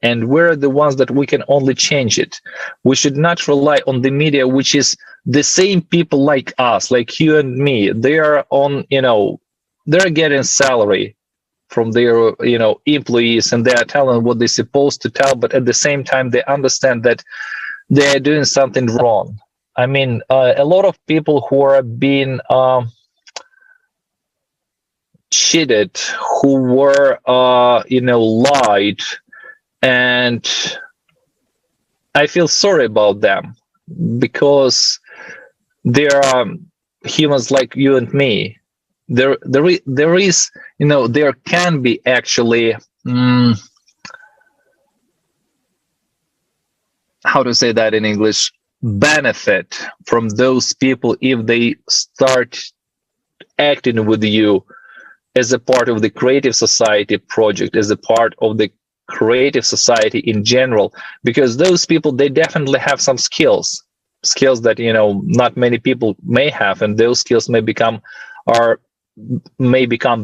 and we're the ones that we can only change it. We should not rely on the media, which is the same people like us, like you and me. They are on, they're getting salary from their, employees, and they are telling what they're supposed to tell, but at the same time, they understand that they are doing something wrong. I mean, a lot of people who are being cheated, who were, lied, and I feel sorry about them because they are humans like you and me. There is, there can be actually, how to say that in English, benefit from those people if they start acting with you as a part of the creative society project, as a part of the creative society in general, because those people, they definitely have some skills that not many people may have, and those skills may become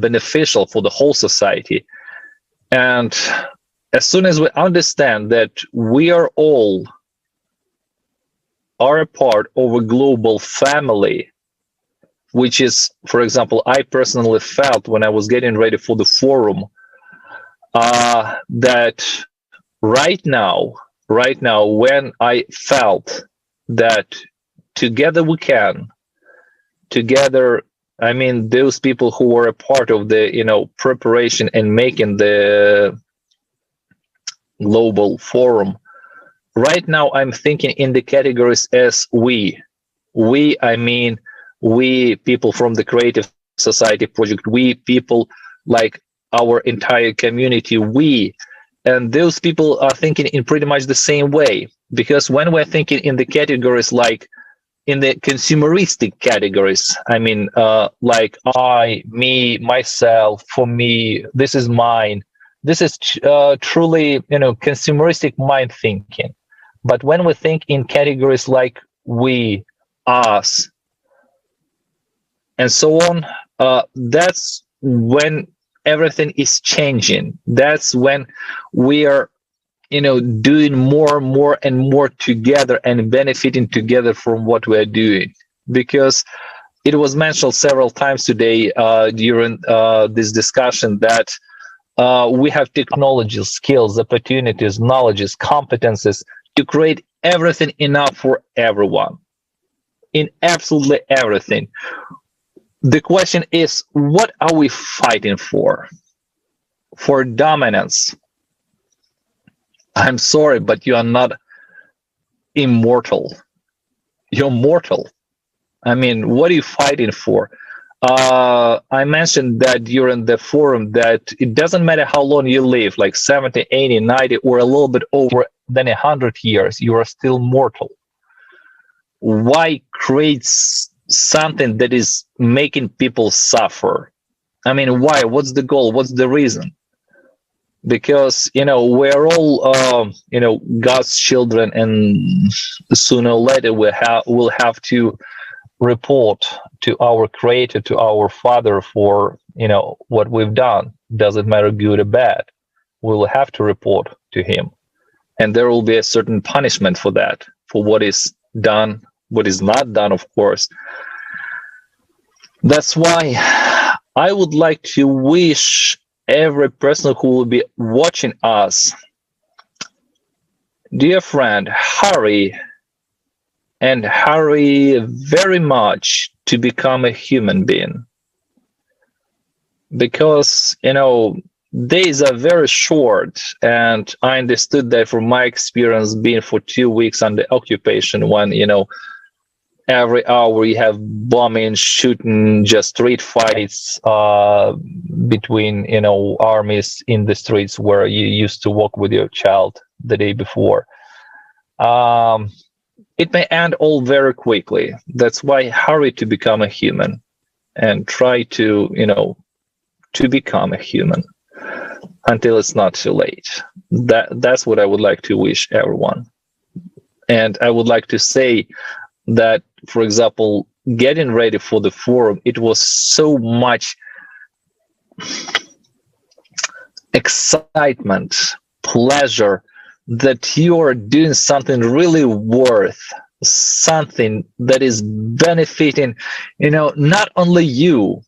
beneficial for the whole society. And as soon as we understand that we are all are a part of a global family, which is, for example, I personally felt when I was getting ready for the forum, that right now, when I felt that together we can, together, I mean, those people who were a part of the, preparation and making the global forum, right now I'm thinking in the categories as we, I mean, we people from the Creative Society Project, we people like our entire community, we, and those people are thinking in pretty much the same way, because when we're thinking in the categories like in the consumeristic categories, I mean, like I, me, myself, for me, this is mine, this is truly, consumeristic mind thinking. But when we think in categories like we, us, and so on, that's when everything is changing. That's when we are, doing more and more and more together and benefiting together from what we are doing. Because it was mentioned several times today during this discussion that we have technology, skills, opportunities, knowledges, competences to create everything enough for everyone, in absolutely everything. The question is, what are we fighting for? For dominance. I'm sorry, but you are not immortal. You're mortal. I mean, what are you fighting for? I mentioned that during the forum that it doesn't matter how long you live, like 70, 80, 90, or a little bit over than 100 years, you are still mortal. Why create something that is making people suffer? I mean, why? What's the goal? What's the reason? Because, we're all, God's children, and sooner or later we'll have to report to our Creator, to our Father for, what we've done. Doesn't matter good or bad. We will have to report to Him. And there will be a certain punishment for that, for what is done, what is not done, of course. That's why I would like to wish every person who will be watching us, dear friend, hurry very much to become a human being. Because, days are very short, and I understood that from my experience being for 2 weeks under occupation, when, every hour you have bombing, shooting, just street fights between, armies in the streets where you used to walk with your child the day before. It may end all very quickly. That's why hurry to become a human and try to, to become a human until it's not too late. That's what I would like to wish everyone. And I would like to say that, for example, getting ready for the forum, it was so much excitement, pleasure, that you are doing something really worth, something that is benefiting, not only you.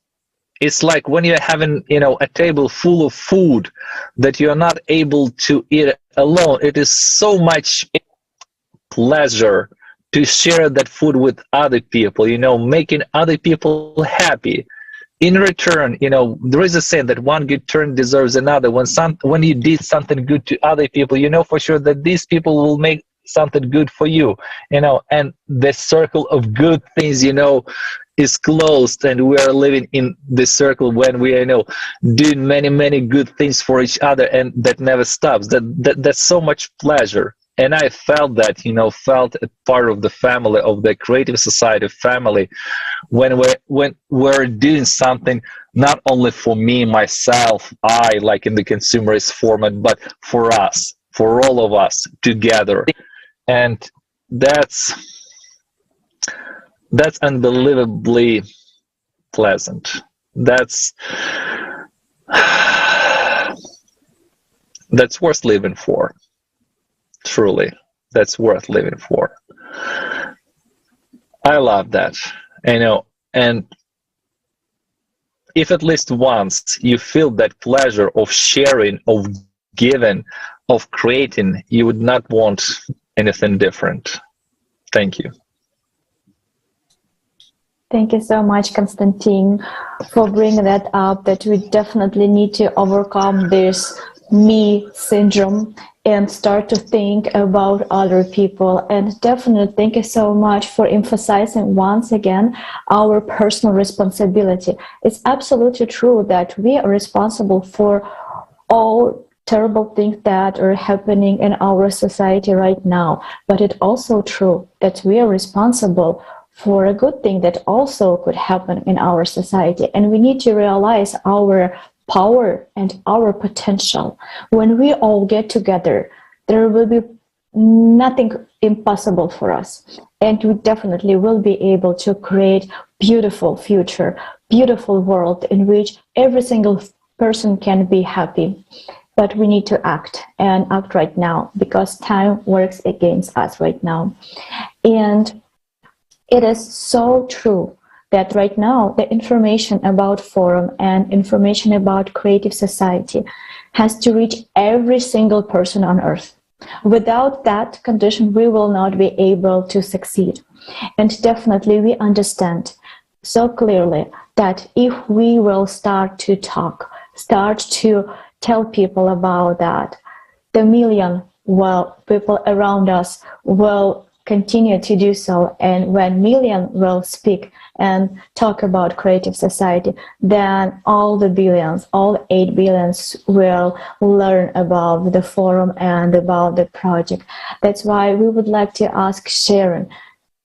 It's like when you're having, a table full of food that you're not able to eat alone. It is so much pleasure to share that food with other people, making other people happy. In return, there is a saying that one good turn deserves another. When you did something good to other people, for sure that these people will make something good for you, and the circle of good things, is closed, and we are living in this circle when we are, doing many, many good things for each other, and that never stops. That's so much pleasure. And I felt that, felt a part of the family, of the Creative Society family, when we're doing something not only for me, myself, I, like in the consumerist format, but for us, for all of us together. And that's unbelievably pleasant. That's worth living for. Truly, that's worth living for. I love that. I know. And if at least once you feel that pleasure of sharing, of giving, of creating, you would not want anything different. Thank you. Thank you so much, Konstantin, for bringing that up, that we definitely need to overcome this me syndrome and start to think about other people. And definitely thank you so much for emphasizing once again our personal responsibility. It's absolutely true that we are responsible for all terrible things that are happening in our society right now, but it's also true that we are responsible for a good thing that also could happen in our society. And we need to realize our power and our potential. When we all get together, there will be nothing impossible for us. And we definitely will be able to create beautiful future, beautiful world in which every single person can be happy. But we need to act, and act right now, because time works against us right now. And it is so true that right now the information about Forum and information about creative society has to reach every single person on earth. Without that condition, we will not be able to succeed. And definitely we understand so clearly that if we will start to talk, start to tell people about that, the million people around us will continue to do so. And when million will speak and talk about creative society, then all the billions, all 8 billions will learn about the Forum and about the project. That's why we would like to ask Sharon,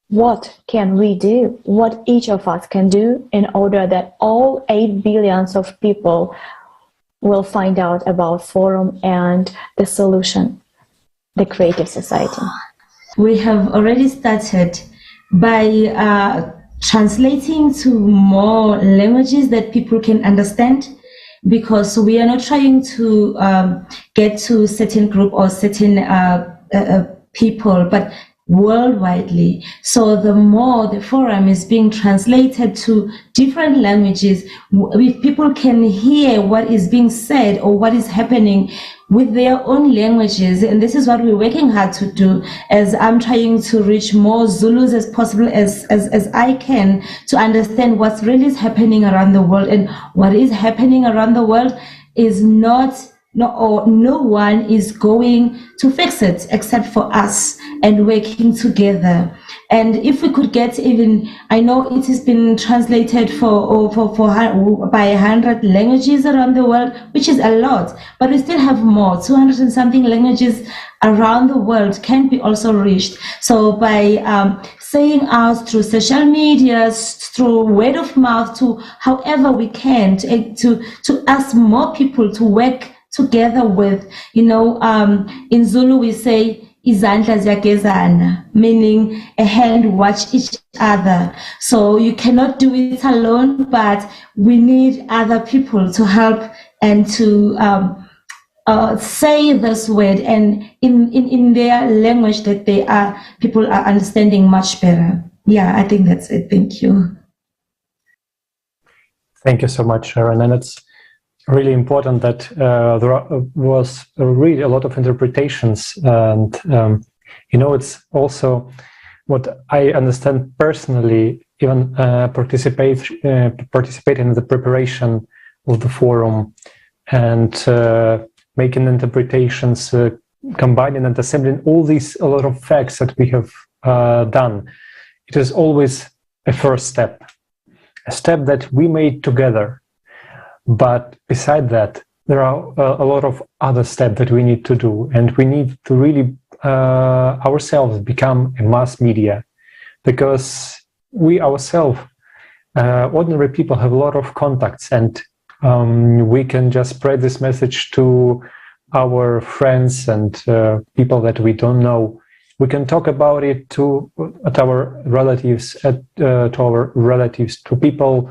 what can we do? What each of us can do in order that all 8 billions of people will find out about Forum and the solution, the creative society? We have already started by translating to more languages that people can understand, because we are not trying to get to certain group or certain people, but worldwidely. So the more the Forum is being translated to different languages, if people can hear what is being said or what is happening with their own languages, and this is what we're working hard to do, as I'm trying to reach more Zulus as possible as I can, to understand what's really happening around the world. And what is happening around the world is no one is going to fix it except for us and working together. And if we could get even, I know it has been translated by 100 languages around the world, which is a lot, but we still have more. 200 and something languages around the world can be also reached. So by saying out through social media, through word of mouth, to however we can, to ask more people to work together with, in Zulu we say izandla ziyagezana, meaning a hand watch each other. So you cannot do it alone, but we need other people to help and to say this word, and in their language that people are understanding much better. Yeah, I think that's it. Thank you. Thank you so much, Sharon. And it's really important that there was really a lot of interpretations, and it's also what I understand personally, even participating in the preparation of the Forum and making interpretations, combining and assembling a lot of facts that we have done. It is always a first step, a step that we made together. But beside that, there are a lot of other steps that we need to do, and we need to really ourselves become a mass media, because we ourselves, ordinary people, have a lot of contacts, and we can just spread this message to our friends and people that we don't know. We can talk about it to our relatives, to people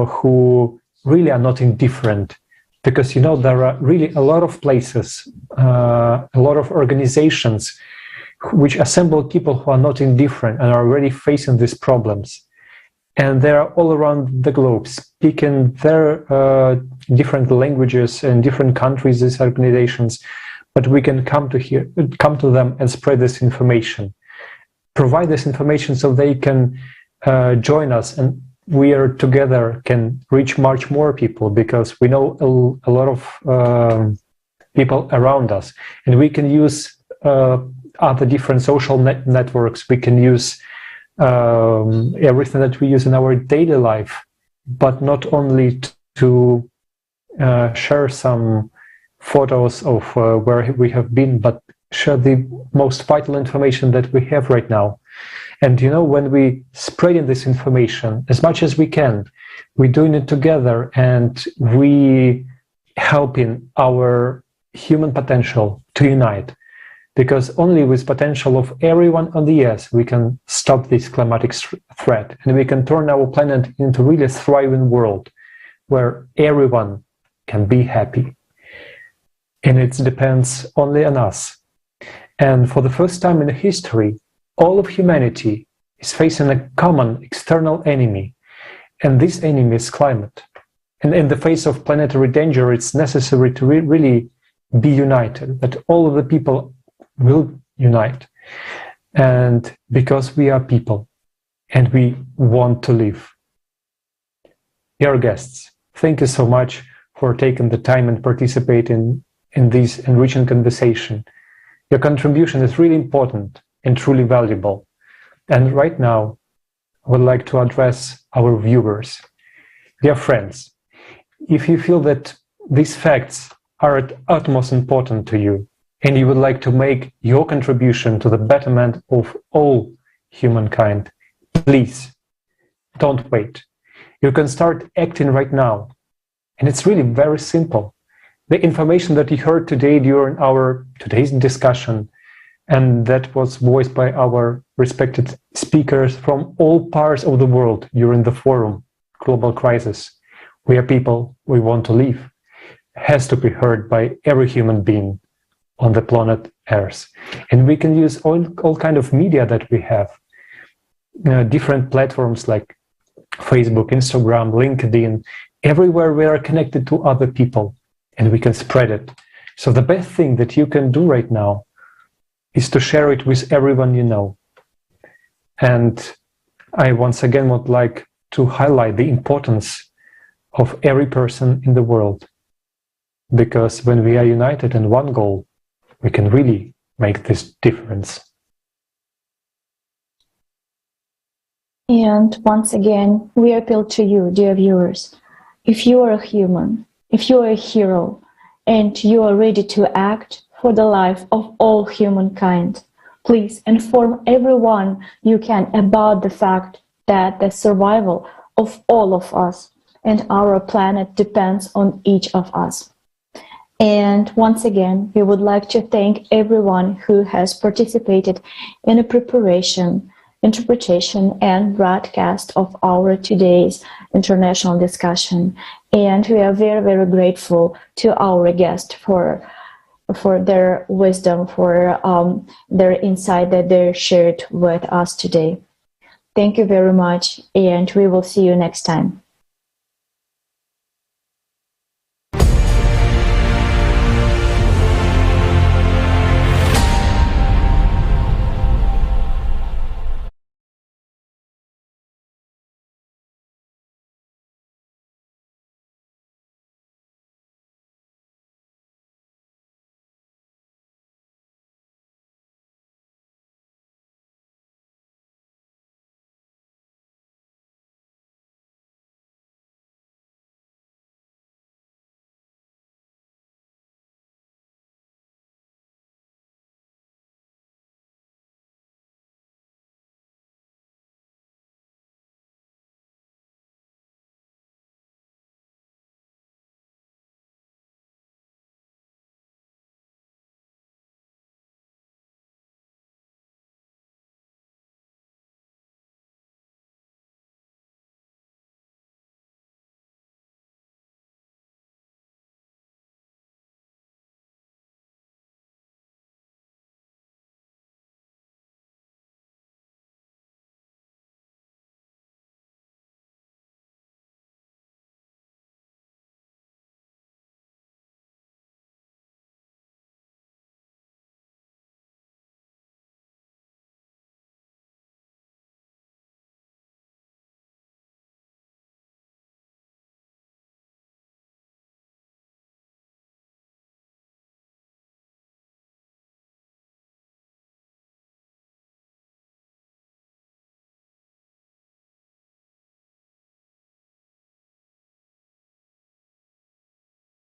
who really are not indifferent, because there are really a lot of places, a lot of organizations which assemble people who are not indifferent and are already facing these problems. And they are all around the globe, speaking their different languages in different countries, these organizations. But we can come to them and spread this information, provide this information so they can join us, and we are together can reach much more people, because we know a lot of people around us, and we can use other different social networks. We can use everything that we use in our daily life, but not only to share some photos of where we have been, but share the most vital information that we have right now. And you know, when we spreading this information as much as we can, we're doing it together, and we helping our human potential to unite. Because only with potential of everyone on the earth we can stop this climatic threat, and we can turn our planet into a really thriving world where everyone can be happy. And it depends only on us. And for the first time in history, all of humanity is facing a common external enemy, and this enemy is climate. And in the face of planetary danger, it's necessary to really be united, that all of the people will unite. And because we are people and we want to live. Dear guests, thank you so much for taking the time and participating in this enriching conversation. Your contribution is really important and truly valuable. And right now, I would like to address our viewers. Dear friends, if you feel that these facts are at utmost important to you, and you would like to make your contribution to the betterment of all humankind, please don't wait. You can start acting right now. And it's really very simple. The information that you heard today during our today's discussion, and that was voiced by our respected speakers from all parts of the world during the forum, Global Crisis, We Are People, We Want to Live, has to be heard by every human being on the planet Earth. And we can use all kind of media that we have, different platforms like Facebook, Instagram, LinkedIn. Everywhere we are connected to other people, and we can spread it. So the best thing that you can do right now is to share it with everyone you know. And I once again would like to highlight the importance of every person in the world, because when we are united in one goal, we can really make this difference. And once again, we appeal to you, dear viewers. If you are a human, if you are a hero, and you are ready to act for the life of all humankind, please inform everyone you can about the fact that the survival of all of us and our planet depends on each of us. And once again, we would like to thank everyone who has participated in the preparation, interpretation, and broadcast of our today's international discussion. And we are very, very grateful to our guests for their wisdom, for their insight that they shared with us today. Thank you very much, and we will see you next time.